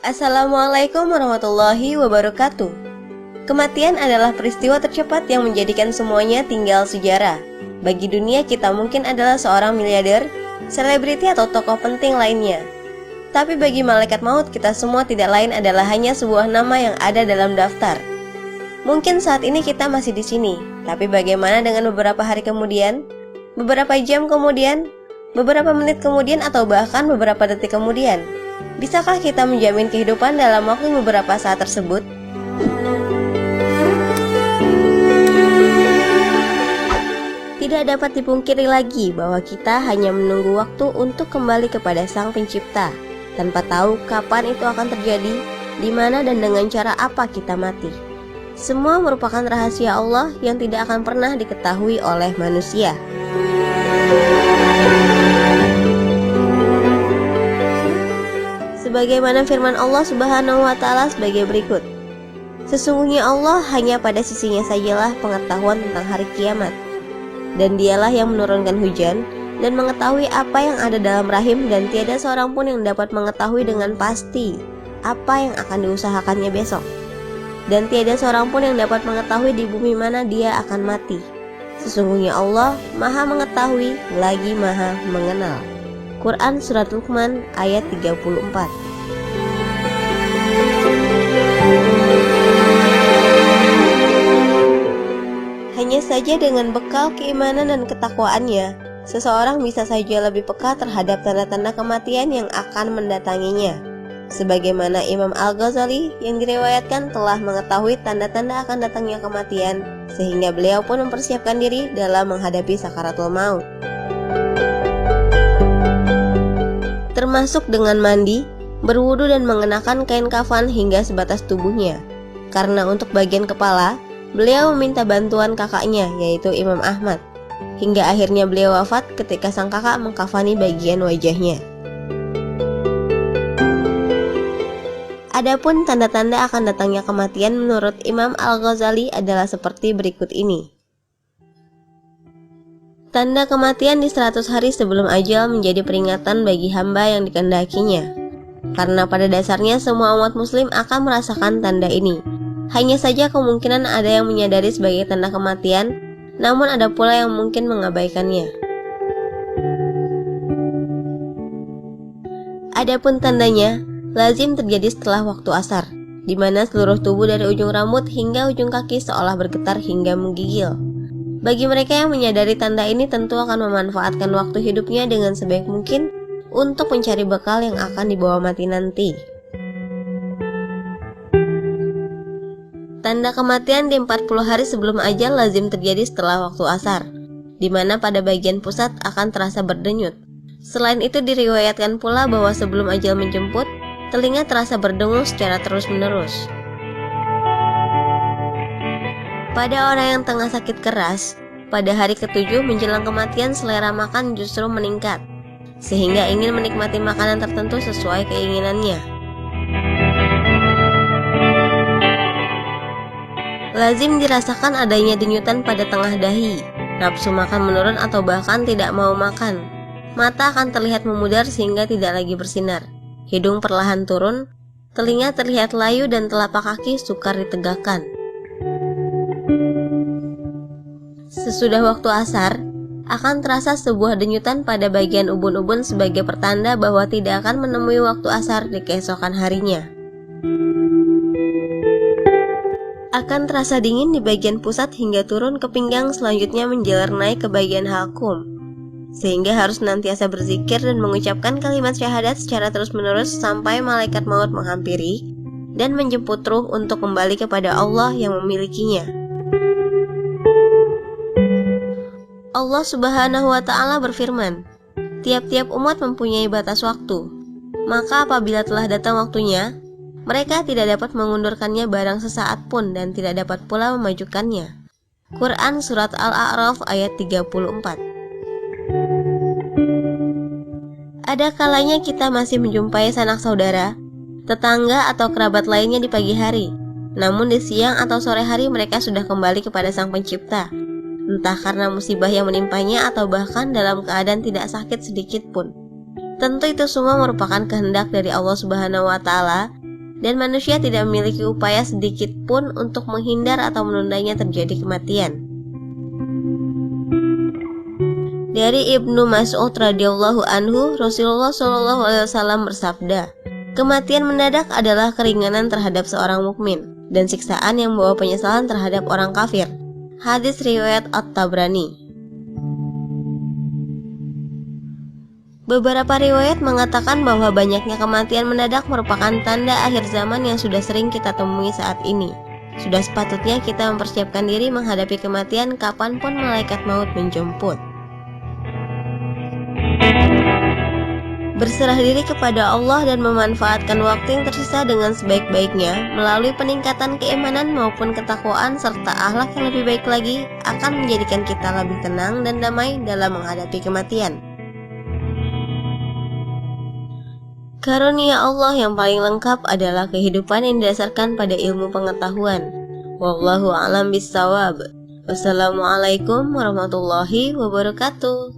Assalamualaikum warahmatullahi wabarakatuh. Kematian adalah peristiwa tercepat yang menjadikan semuanya tinggal sejarah. Bagi dunia kita mungkin adalah seorang miliarder, selebriti atau tokoh penting lainnya. Tapi bagi malaikat maut kita semua tidak lain adalah hanya sebuah nama yang ada dalam daftar. Mungkin saat ini kita masih di sini, tapi bagaimana dengan beberapa hari kemudian, beberapa jam kemudian, beberapa menit kemudian atau bahkan beberapa detik kemudian? Bisakah kita menjamin kehidupan dalam waktu beberapa saat tersebut? Tidak dapat dipungkiri lagi bahwa kita hanya menunggu waktu untuk kembali kepada Sang Pencipta, tanpa tahu kapan itu akan terjadi, di mana dan dengan cara apa kita mati. Semua merupakan rahasia Allah yang tidak akan pernah diketahui oleh manusia. Sebagaimana firman Allah Subhanahu wa Ta'ala sebagai berikut: sesungguhnya Allah hanya pada sisinya sajalah pengetahuan tentang hari kiamat, dan dialah yang menurunkan hujan dan mengetahui apa yang ada dalam rahim, dan tiada seorang pun yang dapat mengetahui dengan pasti apa yang akan diusahakannya besok, dan tiada seorang pun yang dapat mengetahui di bumi mana dia akan mati. Sesungguhnya Allah Maha Mengetahui lagi Maha Mengenal. Quran Surat Luqman ayat 34. Hanya saja dengan bekal keimanan dan ketakwaannya, seseorang bisa saja lebih peka terhadap tanda-tanda kematian yang akan mendatanginya. Sebagaimana Imam Al-Ghazali yang diriwayatkan telah mengetahui tanda-tanda akan datangnya kematian, sehingga beliau pun mempersiapkan diri dalam menghadapi sakaratul maut. Termasuk dengan mandi, berwudu dan mengenakan kain kafan hingga sebatas tubuhnya. Karena untuk bagian kepala, beliau meminta bantuan kakaknya, yaitu Imam Ahmad, hingga akhirnya beliau wafat ketika sang kakak mengkafani bagian wajahnya. Adapun tanda-tanda akan datangnya kematian menurut Imam Al-Ghazali adalah seperti berikut ini. Tanda kematian di 100 hari sebelum ajal menjadi peringatan bagi hamba yang dikehendakinya, karena pada dasarnya semua umat muslim akan merasakan tanda ini. Hanya saja kemungkinan ada yang menyadari sebagai tanda kematian, namun ada pula yang mungkin mengabaikannya. Adapun tandanya lazim terjadi setelah waktu asar, di mana seluruh tubuh dari ujung rambut hingga ujung kaki seolah bergetar hingga menggigil. Bagi mereka yang menyadari tanda ini tentu akan memanfaatkan waktu hidupnya dengan sebaik mungkin untuk mencari bekal yang akan dibawa mati nanti. Tanda kematian di 40 hari sebelum ajal lazim terjadi setelah waktu asar, di mana pada bagian pusat akan terasa berdenyut. Selain itu diriwayatkan pula bahwa sebelum ajal menjemput, telinga terasa berdengung secara terus-menerus. Pada orang yang tengah sakit keras, pada hari ke-7 menjelang kematian selera makan justru meningkat, sehingga ingin menikmati makanan tertentu sesuai keinginannya. Lazim dirasakan adanya denyutan pada tengah dahi, nafsu makan menurun atau bahkan tidak mau makan. Mata akan terlihat memudar sehingga tidak lagi bersinar. Hidung perlahan turun, telinga terlihat layu dan telapak kaki sukar ditegakkan. Sesudah waktu asar, akan terasa sebuah denyutan pada bagian ubun-ubun sebagai pertanda bahwa tidak akan menemui waktu asar di keesokan harinya. Akan terasa dingin di bagian pusat hingga turun ke pinggang, selanjutnya menjalar naik ke bagian halkum, sehingga harus senantiasa berzikir dan mengucapkan kalimat syahadat secara terus-menerus sampai malaikat maut menghampiri dan menjemput ruh untuk kembali kepada Allah yang memilikinya. Allah Subhanahu wa Ta'ala berfirman, tiap-tiap umat mempunyai batas waktu, maka apabila telah datang waktunya, mereka tidak dapat mengundurkannya barang sesaat pun dan tidak dapat pula memajukannya. Quran Surat Al-A'raf ayat 34. Ada kalanya kita masih menjumpai sanak saudara, tetangga atau kerabat lainnya di pagi hari, namun di siang atau sore hari mereka sudah kembali kepada Sang Pencipta, entah karena musibah yang menimpanya atau bahkan dalam keadaan tidak sakit sedikit pun. Tentu itu semua merupakan kehendak dari Allah Subhanahu wa Ta'ala dan manusia tidak memiliki upaya sedikit pun untuk menghindar atau menundanya terjadi kematian. Dari Ibnu Mas'ud radhiyallahu anhu, Rasulullah SAW bersabda, "Kematian mendadak adalah keringanan terhadap seorang mukmin dan siksaan yang membawa penyesalan terhadap orang kafir." Hadis riwayat At-Tabrani. Beberapa riwayat mengatakan bahwa banyaknya kematian mendadak merupakan tanda akhir zaman yang sudah sering kita temui saat ini. Sudah sepatutnya kita mempersiapkan diri menghadapi kematian kapanpun malaikat maut menjemput. Berserah diri kepada Allah dan memanfaatkan waktu yang tersisa dengan sebaik-baiknya melalui peningkatan keimanan maupun ketakwaan serta akhlak yang lebih baik lagi akan menjadikan kita lebih tenang dan damai dalam menghadapi kematian. Karunia Allah yang paling lengkap adalah kehidupan yang didasarkan pada ilmu pengetahuan. Wallahu a'lam bishawab. Wassalamualaikum warahmatullahi wabarakatuh.